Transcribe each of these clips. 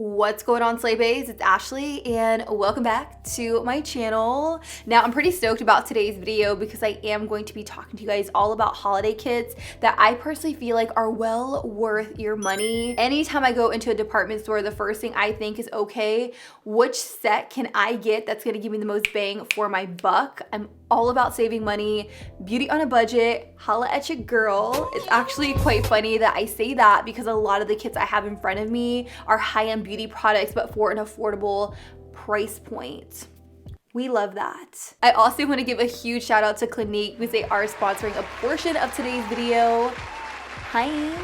What's going on, Slaybaes? It's Ashley and welcome back to my channel. Now, I'm pretty stoked about today's video because I am going to be talking to you guys all about holiday kits that I personally feel like are well worth your money. Anytime I go into a department store, the first thing I think is, okay, which set can I get that's gonna give me the most bang for my buck? I'm all about saving money, beauty on a budget, holla at your girl. It's actually quite funny that I say that because a lot of the kits I have in front of me are high-end beauty products, but for an affordable price point. We love that. I also want to give a huge shout out to Clinique because they are sponsoring a portion of today's video. Hi.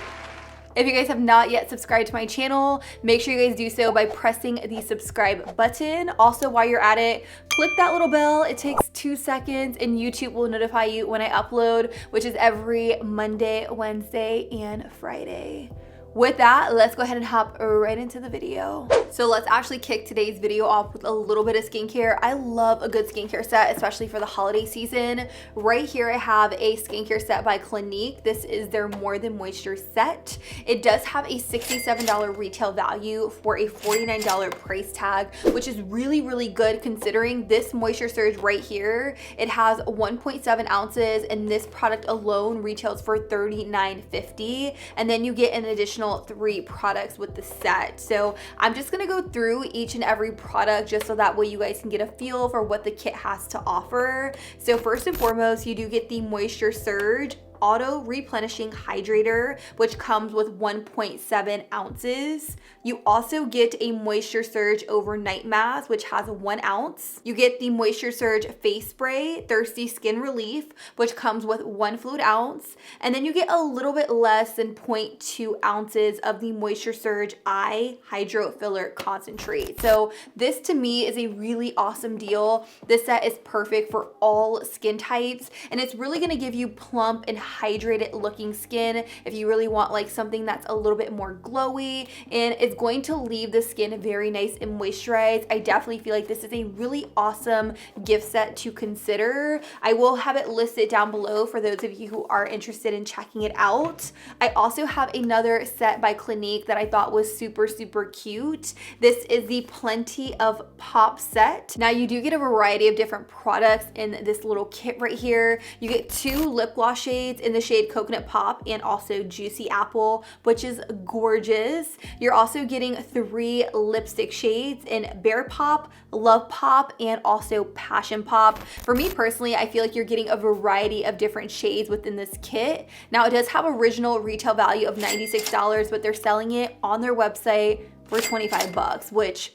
If you guys have not yet subscribed to my channel, make sure you guys do so by pressing the subscribe button. Also, while you're at it, click that little bell. It takes 2 seconds and YouTube will notify you when I upload, which is every Monday, Wednesday, and Friday. With that, let's go ahead and hop right into the video. So let's actually kick today's video off with a little bit of skincare. I love a good skincare set, especially for the holiday season. Right here, I have a skincare set by Clinique. This is their More Than Moisture set. It does have a $67 retail value for a $49 price tag, which is really, really good considering this Moisture Surge right here. It has 1.7 ounces and this product alone retails for $39.50. And then you get an additional 3 products with the set. So I'm just gonna go through each and every product just so that way you guys can get a feel for what the kit has to offer. So first and foremost, you do get the Moisture Surge Auto Replenishing Hydrator, which comes with 1.7 ounces. You also get a Moisture Surge Overnight Mask, which has 1 ounce. You get the Moisture Surge Face Spray Thirsty Skin Relief, which comes with 1 fluid ounce. And then you get a little bit less than 0.2 ounces of the Moisture Surge Eye Hydro Filler Concentrate. So this to me is a really awesome deal. This set is perfect for all skin types, and it's really gonna give you plump and hydrated looking skin if you really want like something that's a little bit more glowy, and it's going to leave the skin very nice and moisturized. I definitely feel like this is a really awesome gift set to consider. I will have it listed down below for those of you who are interested in checking it out. I also have another set by Clinique that I thought was super cute. This is the Plenty of Pop set. Now you do get a variety of different products in this little kit right here. You get 2 lip gloss shades in the shade Coconut Pop and also Juicy Apple, which is gorgeous. You're also getting 3 lipstick shades in Bear Pop, Love Pop, and also Passion Pop. For me personally, I feel like you're getting a variety of different shades within this kit. Now it does have original retail value of $96, but they're selling it on their website for 25 bucks, which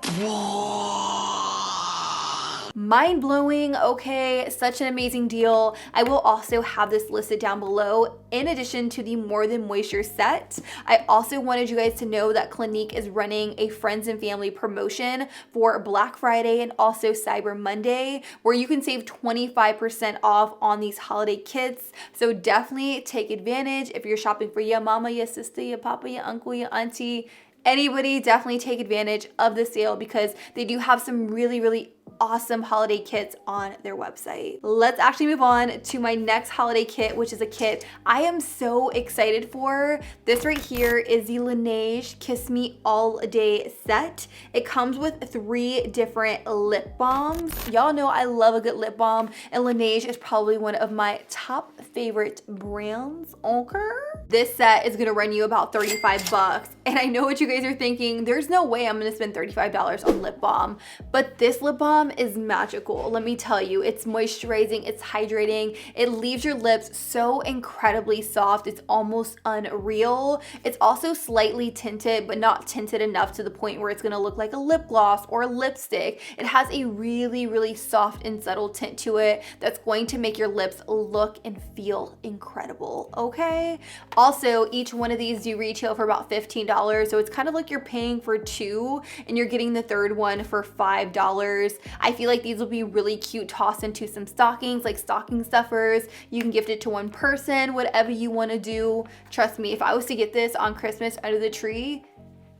mind-blowing. Okay, such an amazing deal. I will also have this listed down below in addition to the More Than Moisture set. I also wanted you guys to know that Clinique is running a friends and family promotion for Black Friday and also Cyber Monday, where you can save 25% off on these holiday kits. So definitely take advantage if you're shopping for your mama, your sister, your papa, your uncle, your auntie, anybody. Definitely take advantage of the sale because they do have some really awesome holiday kits on their website. Let's actually move on to my next holiday kit, which is a kit I am so excited for. This right here is the Laneige Kiss Me All Day set. It comes with 3 different lip balms. Y'all know I love a good lip balm, and Laneige is probably one of my top favorite brands. Okay, this set is gonna run you about 35 bucks, and I know what you guys are thinking. There's no way I'm gonna spend $35 on lip balm, but this lip balm is magical. Let me tell you, it's moisturizing, it's hydrating, it leaves your lips so incredibly soft, it's almost unreal. It's also slightly tinted, but not tinted enough to the point where it's gonna look like a lip gloss or a lipstick. It has a really soft and subtle tint to it that's going to make your lips look and feel incredible, okay? Also, each one of these do retail for about $15, so it's kind of like you're paying for 2 and you're getting the 3rd one for $5. I feel like these will be really cute tossed into some stockings, like stocking stuffers. You can gift it to one person, whatever you want to do. Trust me, if I was to get this on Christmas under the tree,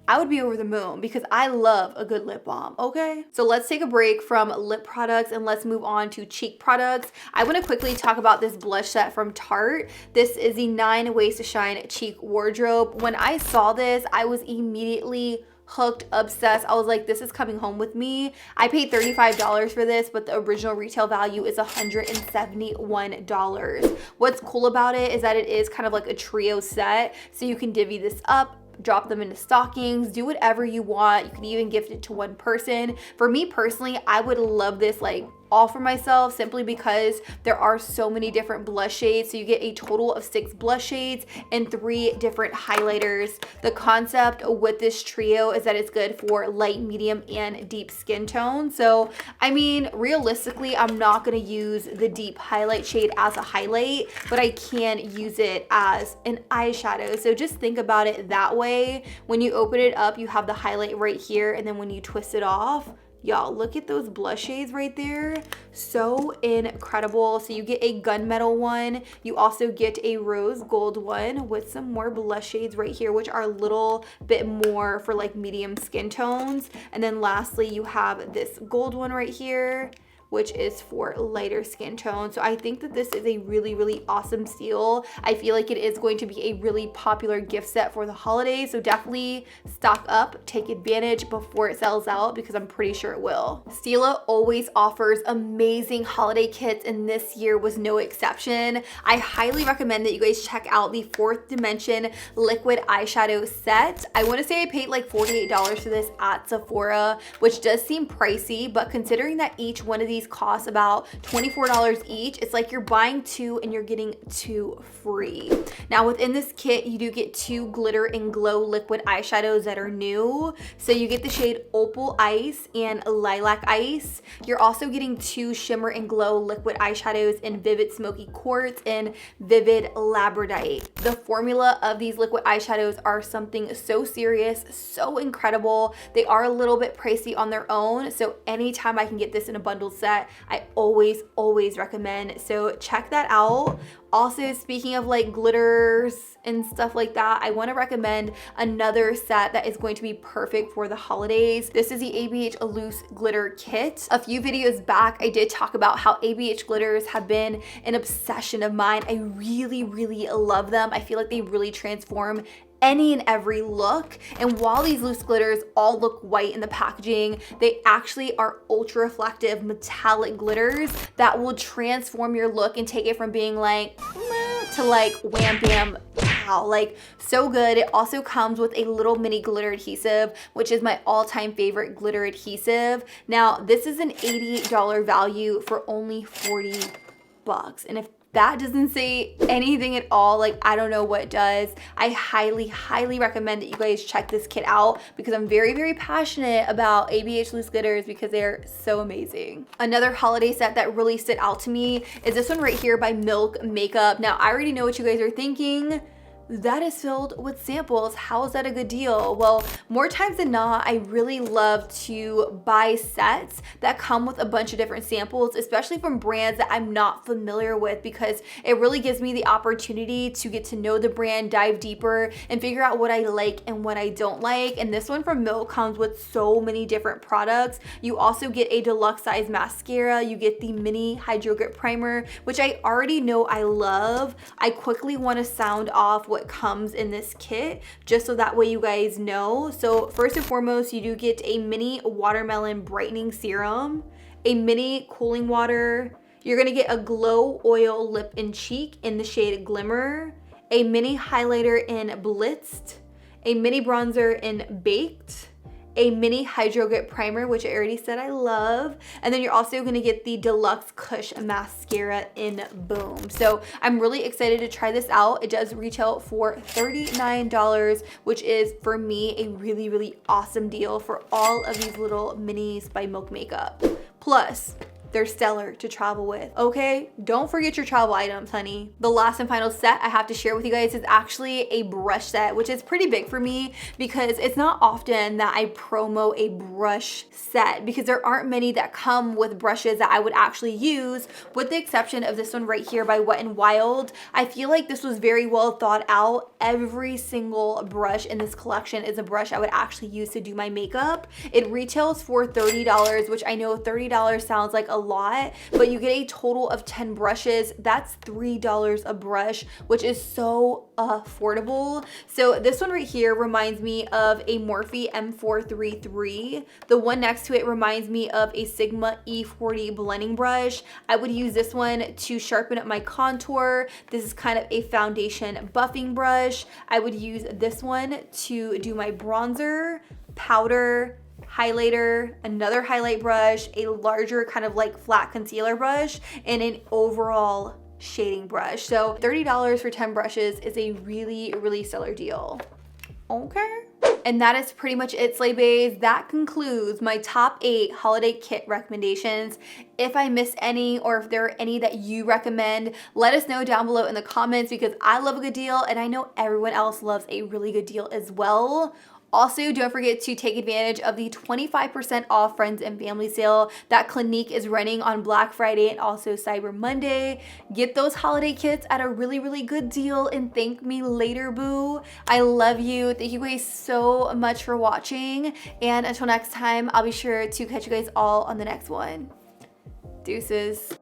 I would be over the moon because I love a good lip balm, okay? So let's take a break from lip products and let's move on to cheek products. I want to quickly talk about this blush set from Tarte. This is the 9 Ways to Shine Cheek Wardrobe. When I saw this, I was immediately hooked, obsessed. I was like, this is coming home with me. I paid $35 for this, but the original retail value is $171. What's cool about it is that it is kind of like a trio set, so you can divvy this up, drop them into stockings, do whatever you want. You can even gift it to one person. For me personally, I would love this like all for myself, simply because there are so many different blush shades. So you get a total of 6 blush shades and 3 different highlighters. The concept with this trio is that it's good for light, medium, and deep skin tone. So I mean, realistically, I'm not gonna use the deep highlight shade as a highlight, but I can use it as an eyeshadow. So just think about it that way. When you open it up, you have the highlight right here, and then when you twist it off, y'all, look at those blush shades right there. So incredible. So you get a gunmetal one. You also get a rose gold one with some more blush shades right here, which are a little bit more for like medium skin tones. And then lastly, you have this gold one right here, which is for lighter skin tone. So I think that this is a really, really awesome steal. I feel like it is going to be a really popular gift set for the holidays. So definitely stock up, take advantage before it sells out, because I'm pretty sure it will. Stila always offers amazing holiday kits, and this year was no exception. I highly recommend that you guys check out the 4th Dimension liquid eyeshadow set. I wanna say I paid like $48 for this at Sephora, which does seem pricey, but considering that each one of these cost about $24 each, it's like you're buying 2 and you're getting 2 free. Now within this kit, you do get 2 glitter and glow liquid eyeshadows that are new. So you get the shade Opal Ice and Lilac Ice. You're also getting 2 shimmer and glow liquid eyeshadows in Vivid Smoky Quartz and Vivid Labradorite. The formula of these liquid eyeshadows are something so serious, so incredible. They are a little bit pricey on their own, so anytime I can get this in a bundled set, I always recommend. So check that out. Also, speaking of like glitters and stuff like that, I want to recommend another set that is going to be perfect for the holidays. This is the ABH Loose Glitter Kit. A few videos back, I did talk about how ABH glitters have been an obsession of mine. I really love them. I feel like they really transform any and every look. And while these loose glitters all look white in the packaging, they actually are ultra reflective metallic glitters that will transform your look and take it from being like meh to like wham bam pow, like so good. It also comes with a little mini glitter adhesive, which is my all-time favorite glitter adhesive. Now this is an $88 value for only 40 bucks, and if that doesn't say anything at all, like I don't know what does. I highly recommend that you guys check this kit out, because I'm very passionate about ABH loose glitters because they're so amazing. Another holiday set that really stood out to me is this one right here by Milk Makeup. Now I already know what you guys are thinking. That is filled with samples. How is that a good deal? Well, more times than not, I really love to buy sets that come with a bunch of different samples, especially from brands that I'm not familiar with, because it really gives me the opportunity to get to know the brand, dive deeper, and figure out what I like and what I don't like. And this one from Milk comes with so many different products. You also get a deluxe size mascara. You get the mini Hydro Grip Primer, which I already know I love. I quickly want to sound off what comes in this kit, just so that way you guys know. So first and foremost, you do get a mini watermelon brightening serum, a mini cooling water. You're gonna get a glow oil lip and cheek in the shade Glimmer, a mini highlighter in Blitzed, a mini bronzer in Baked, a mini Hydro Grip Primer, which I already said I love, and then you're also gonna get the Deluxe Kush Mascara in Boom. So I'm really excited to try this out. It does retail for $39, which is for me a really awesome deal for all of these little minis by Milk Makeup. Plus, they're stellar to travel with, okay? Don't forget your travel items, honey. The last and final set I have to share with you guys is actually a brush set, which is pretty big for me because it's not often that I promo a brush set, because there aren't many that come with brushes that I would actually use, with the exception of this one right here by Wet n Wild. I feel like this was very well thought out. Every single brush in this collection is a brush I would actually use to do my makeup. It retails for $30, which I know $30 sounds like a lot, but you get a total of 10 brushes. That's $3 a brush, which is so affordable. So this one right here reminds me of a Morphe M433. The one next to it reminds me of a Sigma E40 blending brush. I would use this one to sharpen up my contour. This is kind of a foundation buffing brush. I would use this one to do my bronzer, powder, highlighter, another highlight brush, a larger kind of like flat concealer brush, and an overall shading brush. So $30 for 10 brushes is a really, really stellar deal. Okay. And that is pretty much it, Slaybaes. That concludes my top 8 holiday kit recommendations. If I missed any, or if there are any that you recommend, let us know down below in the comments, because I love a good deal and I know everyone else loves a really good deal as well. Also, don't forget to take advantage of the 25% off friends and family sale that Clinique is running on Black Friday and also Cyber Monday. Get those holiday kits at a really, really good deal and thank me later, boo. I love you. Thank you guys so much for watching. And until next time, I'll be sure to catch you guys all on the next one. Deuces.